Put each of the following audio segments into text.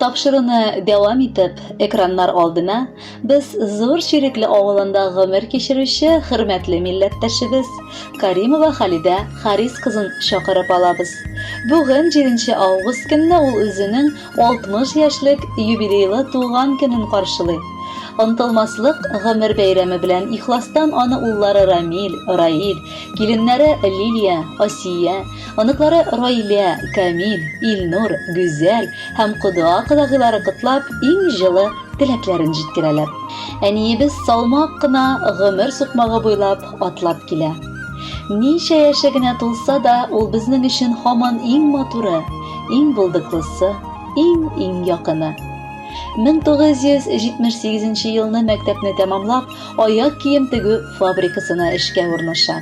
тапшыруны дәвам итеп, экраннар алдына без зур Ширекле авылында гомер кичерүче хөрмәтле милләттәшебез Каримова Халидә Харис кызын чакырып алабыз. Бүген 7 август көнне ул үзенең 60 яшьлек юбилейлы туган көнен каршылый. Онтылмаслык гомер бәйрәме белән ихластан аны уллары Рамил, Раил, киленнәре Лилия, Асия, оныклары Раилә, Камил, Илнур, Гүзәл һәм кодагылары котлап, иң җылы теләкләрен җиткерәләр. Әниебез салмак кына гомер сукмагы буйлап атлап килә. Ничә яше генә тулса да, ул безнең өчен һаман иң матуры, иң булдыклысы, иң якыны. 1978 елны мәктәпне тәмамлап, аяк кием тегү фабрикасына эшкә урнаша.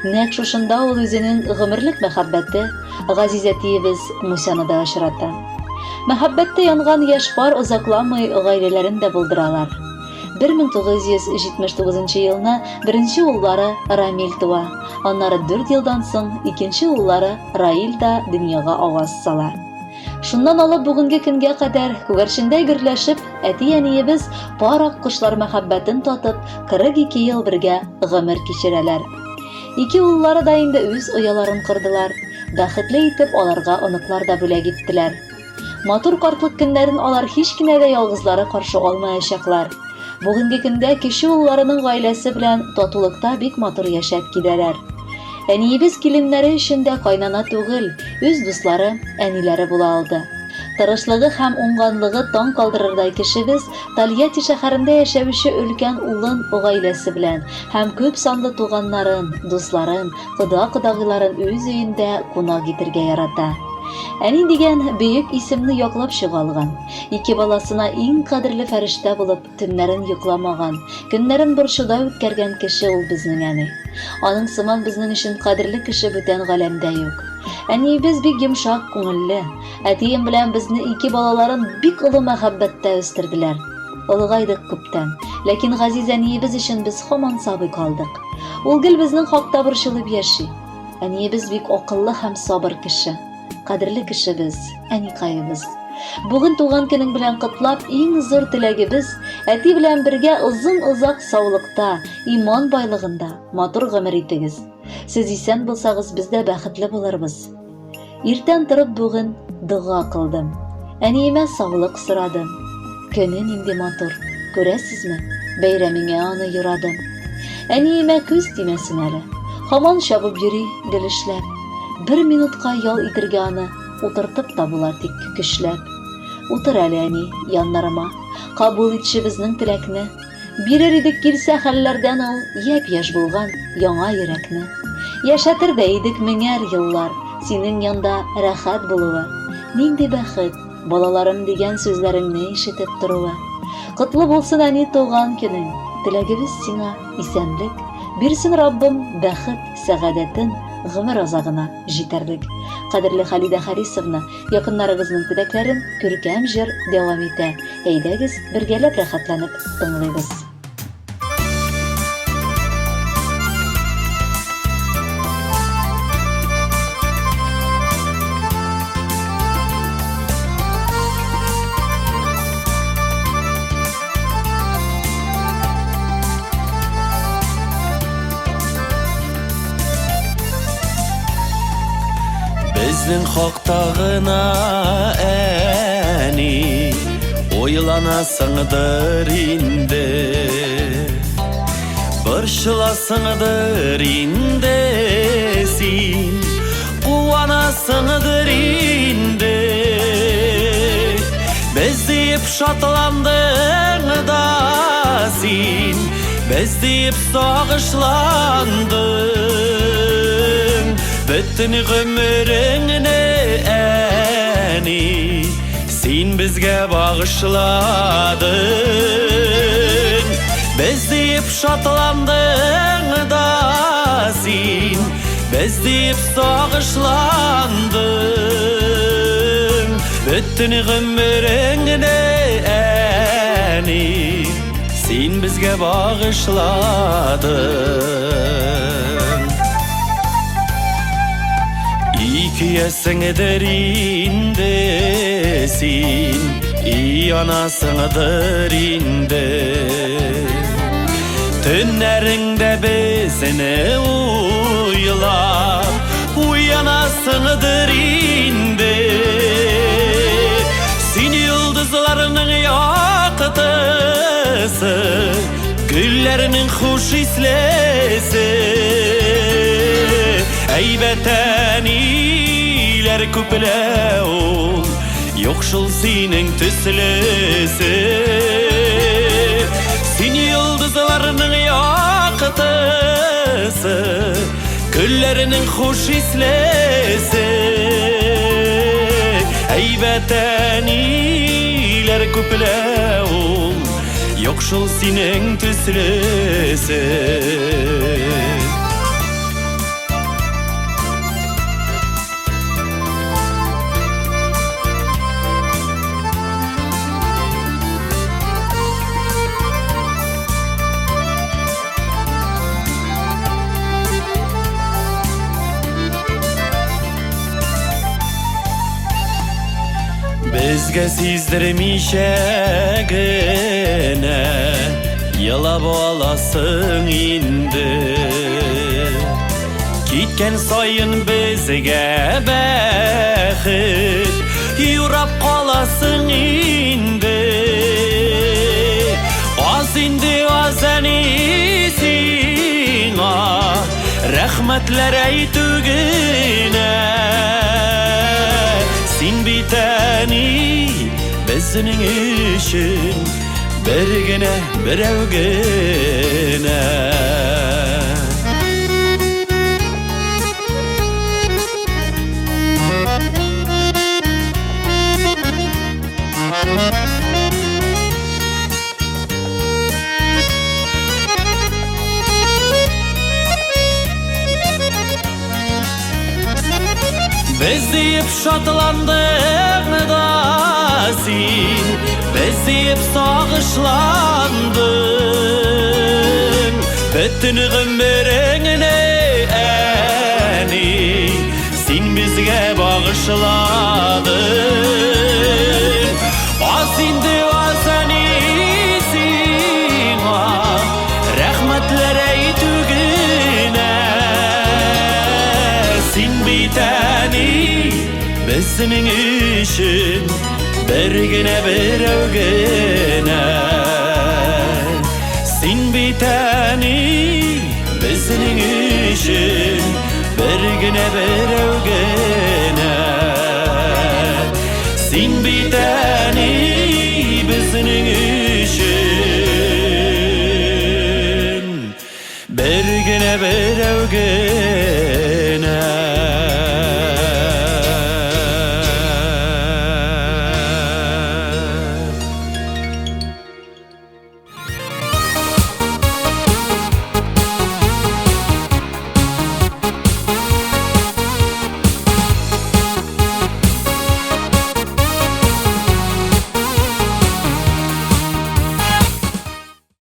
Нәкъ шушында ул үзенең гомерлек мәхәббәте Газизәтиебез Мусяны да очрата. Мәхәббәттә янган яшь пар озакламый гаиләләрен дә булдыралар. 1979 елны беренче уллары Рамил туа. Аннары 4 елдан соң икенче уллары Раил да дөньяга аваз сала. Шуннан алып бүгенге көнгә кадәр күгәрчендәй гөрләшеп, әти-әниебез парак кошлар мәхәббәтен татып, 42 ел бергә гомер кичерәләр. Ике уллары да инде үз ояларын кырдылар. Бәхетле итеп аларга оныклар да бүләк иттеләр. Матур картлык көннәрен алар һич кенә дә ялгызлары каршы алмаячаклар. Бүгенге көндә кече улларының гаиләсе белән татулыкта бик матур яшәп киләләр. Әниебез киленнәре өчен дә кайнана түгел, үз дуслары, әниләре була алды. Тырышлыгы һәм уңганлыгы таң калдырырдай кешебез Тольятти шәһәрендә яшәүче өлкән улын гаиләсе белән һәм күп санлы туганнарын, дусларын, кодагыларын үз өендә кунак итәргә ярата. Әни дигән бөек исемне яклап чыга алган. Ике баласына иң кадерле фәрештә булып, төннәрен йокламаган, көннәрен борчуда үткәргән кеше ул безнең әни. Аның сыман безнең өчен кадерле кеше бүтән галәмдә юк. Әниебез бик йомшак күңелле. Әтием белән безне ике балаларын бик олы мәхәббәттә үстерделәр. Олыгайдык күптән, ләкин Газиз әниебез өчен без һаман сабый калдык. Ул гел безнең хакта борчылып яши. Әниебез бик акыллы һәм сабыр кеше. Кадерле кешебез, әникайыбыз. Бүген туган көнең белән котлап, иң зур теләгебез әти белән бергә озын-озак саулыкта, иман байлыгында матур гомер итегез. Сез исән булсагыз, без дә бәхетле булырбыз. Иртән торып бүген дуга кылдым. Әниемә саулык сорадым. Көне нинди матур, күрәсезме? Бәйрәмеңә аны юрадым. Әниемә күз тимәсен әле. Һаман чабып йөри, гел эшләп. 1 минутка ял итергә аны утыртып та була тик көчләп. Утыр әле, әни, яннарыма, кабул итче безнең теләкне. Бирер идек килсә хәлләрдән ул япь-яшь булган яңа йөрәкне. Яшәтер дә идек меңәр еллар, синең янда рәхәт булуы. Нинди бәхет, балаларым дигән сүзләреңне ишетеп торуы. Котлы булсын, әни, туган көнең. Теләгебез сиңа исәнлек, бирсен Раббым бәхет, сәгадәтен, гомер азагына җитәрлек. Кадерле Халидә Харисовна, якыннарыгызның теләкләрен күркәм җыр дәвам итә. Әйдәгез, бергәләп рәхәтләнеп тыңлыйбыз. Безнең хакта гына әни уйланасыңдыр инде, борчыласыңдыр инде син, куанасыңдыр инде. Без дип шатландың да син, без дип сагышландың. Бөтен гомереңне әни син безгә багышладың. Без дип шатландың да син, без дип сагышландың. Бөтен гомереңне әни син безгә багышладың. Икиясеңдер инде син, Yanasınıdır indi Tünlerinde bezine uyulap Uyanasınıdır indi Seni yıldızlarının yakıtısı Güllerinin hoş islesi Eybetten iyiler küpleğum Yokşul senin tüslesi Seni yıldızlarının yakıtısı Güllerinin hoş islesi Eybetten iyiler küpleğum Yokşul senin tüslesi Bizge sizdirmişegine Yıla bolasın indi Gitken sayın bizge behit Yurap kalasın indi Az indi azan isina Rahmetler eytügine Sin biteni bezinin işin Bergine berevgine Beziyip şatlandın da sin Beziyip sağışlandın Bütün gümberine eni Sin bizge bağışladın Az indi azan isina Rahmetler eytügüne Sin biteni Bezinin işin Bergine berevgine Sin biteni Bezinin işin Bergine berevgine Sin biteni Bezinin işin Bergine berevgine